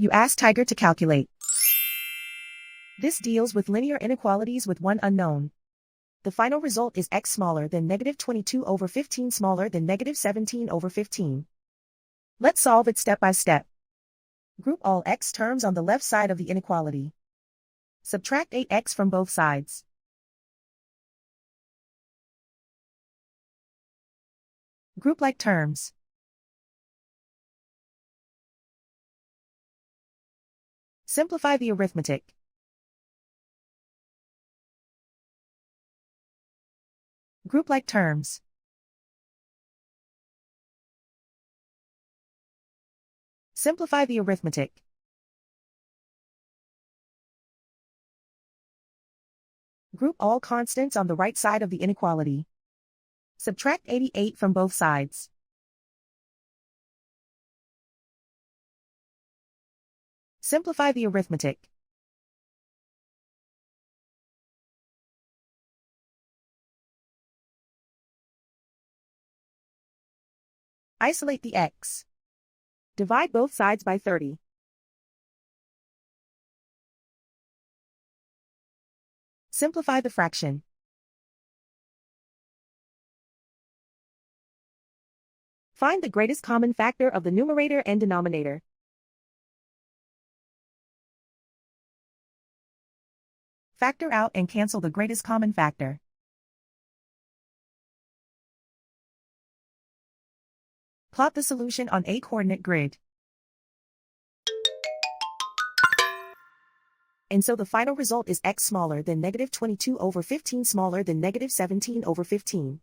You ask Tiger to calculate. This deals with linear inequalities with one unknown. The final result is x smaller than -22/15 smaller than -17/15. Let's solve it step by step. Group all x terms on the left side of the inequality. Subtract 8x from both sides. Group like terms. Simplify the arithmetic. Group like terms. Simplify the arithmetic. Group all constants on the right side of the inequality. Subtract 88 from both sides. Simplify the arithmetic. Isolate the x. Divide both sides by 30. Simplify the fraction. Find the greatest common factor of the numerator and denominator. Factor out and cancel the greatest common factor. Plot the solution on a coordinate grid. And so the final result is x smaller than -22/15 smaller than -17/15.